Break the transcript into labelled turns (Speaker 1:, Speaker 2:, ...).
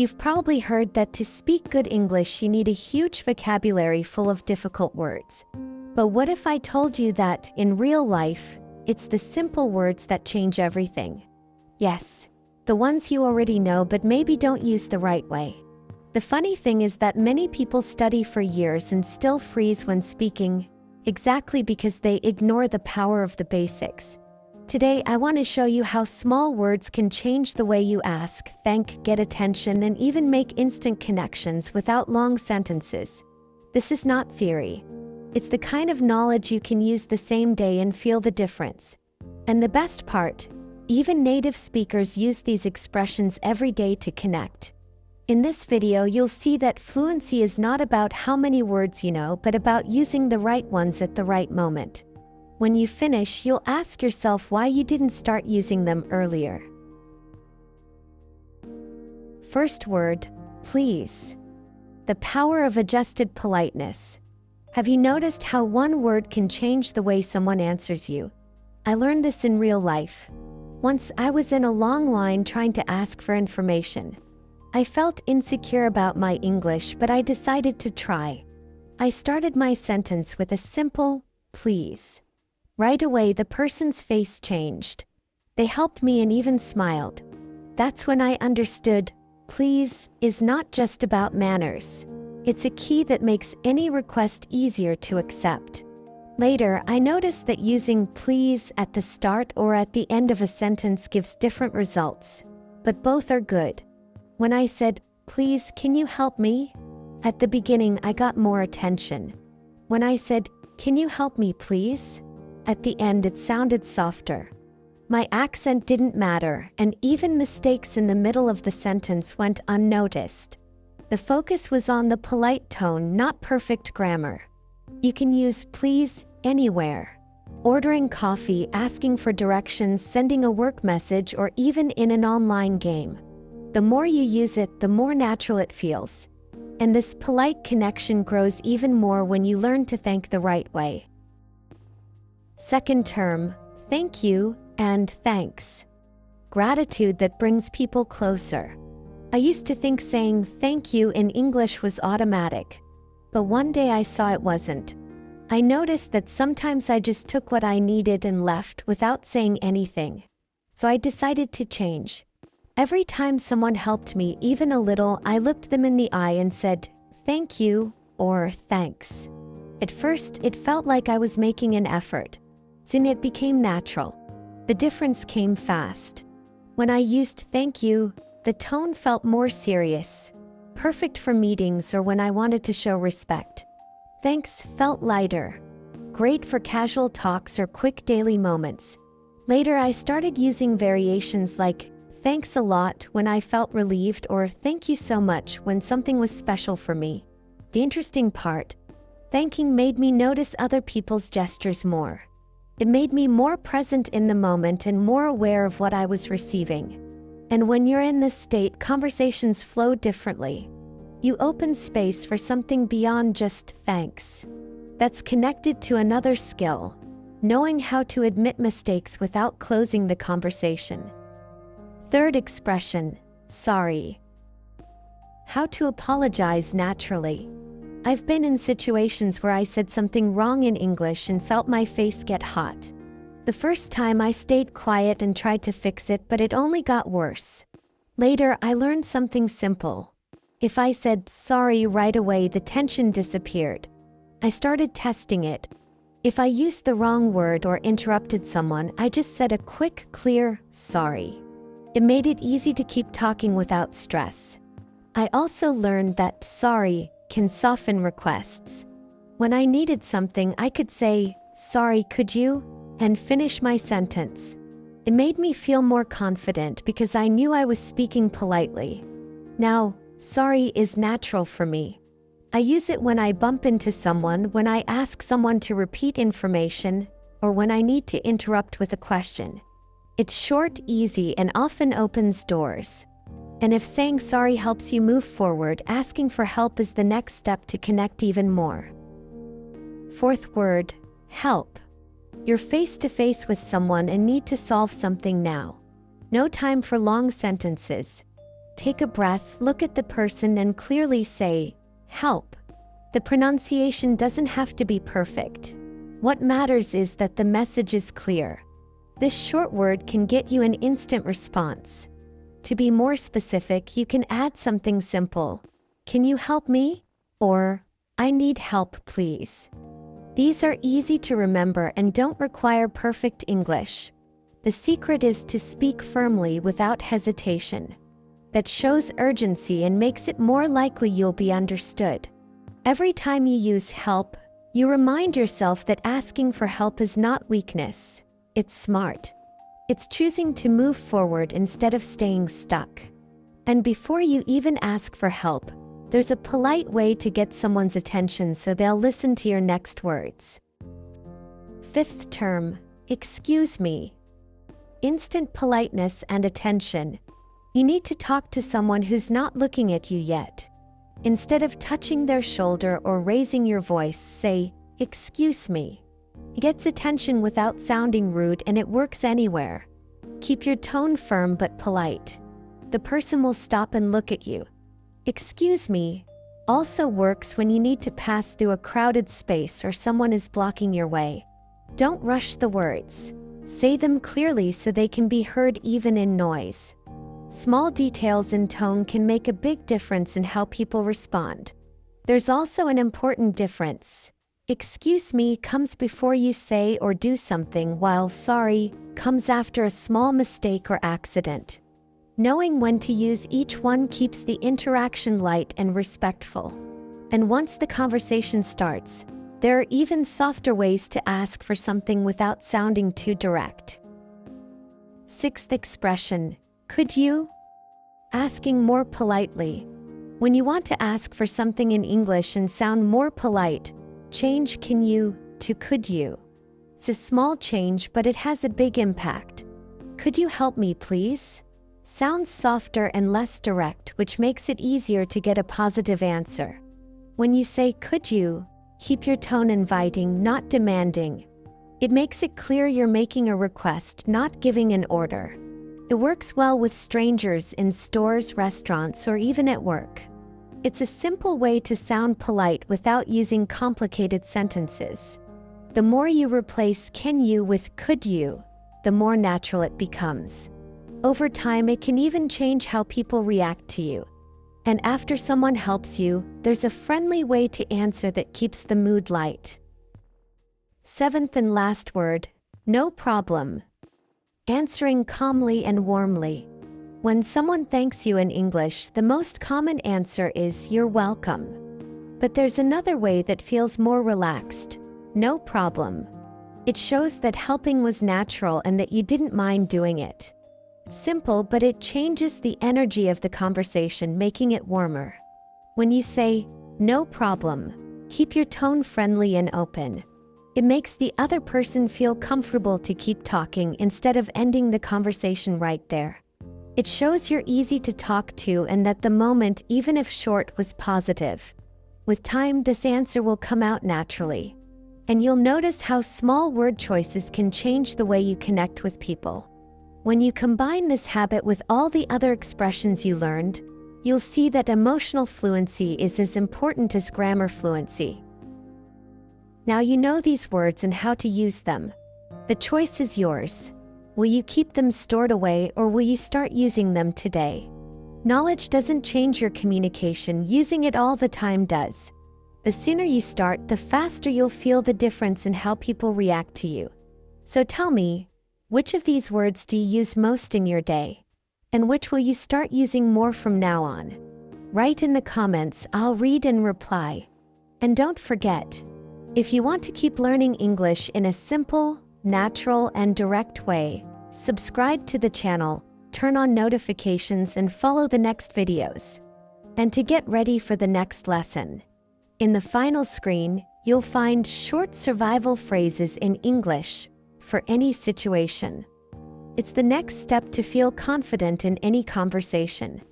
Speaker 1: You've probably heard that to speak good English, you need a huge vocabulary full of difficult words. But what if I told you that, in real life, it's the simple words that change everything? Yes, the ones you already know but maybe don't use the right way. The funny thing is that many people study for years and still freeze when speaking, exactly because they ignore the power of the basics. Today, I want to show you how small words can change the way you ask, thank, get attention, and even make instant connections without long sentences. This is not theory. It's the kind of knowledge you can use the same day and feel the difference. And the best part, even native speakers use these expressions every day to connect. In this video, you'll see that fluency is not about how many words you know, but about using the right ones at the right moment. When you finish, you'll ask yourself why you didn't start using them earlier. First word, please. The power of adjusted politeness. Have you noticed how one word can change the way someone answers you? I learned this in real life. Once I was in a long line trying to ask for information. I felt insecure about my English, but I decided to try. I started my sentence with a simple, please. Right away, the person's face changed. They helped me and even smiled. That's when I understood, please is not just about manners. It's a key that makes any request easier to accept. Later, I noticed that using please at the start or at the end of a sentence gives different results, but both are good. When I said, please, can you help me? At the beginning, I got more attention. When I said, can you help me, please? At the end, it sounded softer. My accent didn't matter, and even mistakes in the middle of the sentence went unnoticed. The focus was on the polite tone, not perfect grammar. You can use please anywhere. Ordering coffee, asking for directions, sending a work message, or even in an online game. The more you use it, the more natural it feels. And this polite connection grows even more when you learn to thank the right way. Second term, thank you and thanks. Gratitude that brings people closer. I used to think saying thank you in English was automatic. But one day I saw it wasn't. I noticed that sometimes I just took what I needed and left without saying anything. So I decided to change. Every time someone helped me even a little, I looked them in the eye and said, thank you, or thanks. At first, it felt like I was making an effort. Soon it became natural. The difference came fast. When I used thank you, the tone felt more serious. Perfect for meetings or when I wanted to show respect. Thanks felt lighter. Great for casual talks or quick daily moments. Later, I started using variations like thanks a lot when I felt relieved or thank you so much when something was special for me. The interesting part, thanking made me notice other people's gestures more. It made me more present in the moment and more aware of what I was receiving. And when you're in this state, conversations flow differently. You open space for something beyond just thanks. That's connected to another skill, knowing how to admit mistakes without closing the conversation. Third expression, sorry. How to apologize naturally. I've been in situations where I said something wrong in English and felt my face get hot. The first time I stayed quiet and tried to fix it, but it only got worse. Later, I learned something simple. If I said sorry right away, the tension disappeared. I started testing it. If I used the wrong word or interrupted someone, I just said a quick, clear, sorry. It made it easy to keep talking without stress. I also learned that sorry can soften requests. When I needed something, I could say, sorry, could you? And finish my sentence. It made me feel more confident because I knew I was speaking politely. Now, sorry is natural for me. I use it when I bump into someone, when I ask someone to repeat information, or when I need to interrupt with a question. It's short, easy, and often opens doors. And if saying sorry helps you move forward, asking for help is the next step to connect even more. Fourth word, help. You're face to face with someone and need to solve something now. No time for long sentences. take a breath, look at the person, and clearly say, "Help." The pronunciation doesn't have to be perfect. What matters is that the message is clear. This short word can get you an instant response. To be more specific, you can add something simple. "Can you help me?" Or, "I need help, please." These are easy to remember and don't require perfect English. The secret is to speak firmly without hesitation. That shows urgency and makes it more likely you'll be understood. Every time you use help, you remind yourself that asking for help is not weakness. It's smart. It's choosing to move forward instead of staying stuck. And before you even ask for help, there's a polite way to get someone's attention so they'll listen to your next words. Fifth term, excuse me. Instant politeness and attention. You need to talk to someone who's not looking at you yet. Instead of touching their shoulder or raising your voice, say, "Excuse me." It gets attention without sounding rude, and it works anywhere. Keep your tone firm but polite. The person will stop and look at you. "Excuse me" also works when you need to pass through a crowded space or someone is blocking your way. Don't rush the words. Say them clearly so they can be heard even in noise. Small details in tone can make a big difference in how people respond. There's also an important difference. "Excuse me" comes before you say or do something, while "sorry" comes after a small mistake or accident. Knowing when to use each one keeps the interaction light and respectful. And once the conversation starts, there are even softer ways to ask for something without sounding too direct. Sixth expression, "Could you?" Asking more politely. When you want to ask for something in English and sound more polite, change "can you" to "could you." It's a small change, but it has a big impact. "Could you help me, please?" Sounds softer and less direct, which makes it easier to get a positive answer. When you say "could you," keep your tone inviting, not demanding. It makes it clear you're making a request, not giving an order. It works well with strangers in stores, restaurants, or even at work. It's a simple way to sound polite without using complicated sentences. The more you replace "can you" with "could you," the more natural it becomes. Over time, it can even change how people react to you. And after someone helps you, there's a friendly way to answer that keeps the mood light. Seventh and last word, "no problem." Answering calmly and warmly. When someone thanks you in English, the most common answer is "you're welcome." But there's another way that feels more relaxed, "no problem." It shows that helping was natural and that you didn't mind doing it. It's simple, but it changes the energy of the conversation, making it warmer. When you say, "no problem," keep your tone friendly and open. It makes the other person feel comfortable to keep talking instead of ending the conversation right there. It shows you're easy to talk to and that the moment, even if short, was positive. With time, this answer will come out naturally. And you'll notice how small word choices can change the way you connect with people. When you combine this habit with all the other expressions you learned, you'll see that emotional fluency is as important as grammar fluency. Now you know these words and how to use them. The choice is yours. Will you keep them stored away, or will you start using them today? Knowledge doesn't change your communication, using it all the time does. The sooner you start, the faster you'll feel the difference in how people react to you. So tell me, which of these words do you use most in your day? And which will you start using more from now on? Write in the comments, I'll read and reply. And don't forget, if you want to keep learning English in a simple, natural, and direct way, subscribe to the channel, turn on notifications, and follow the next videos. And to get ready for the next lesson, in the final screen, you'll find short survival phrases in English for any situation. It's the next step to feel confident in any conversation.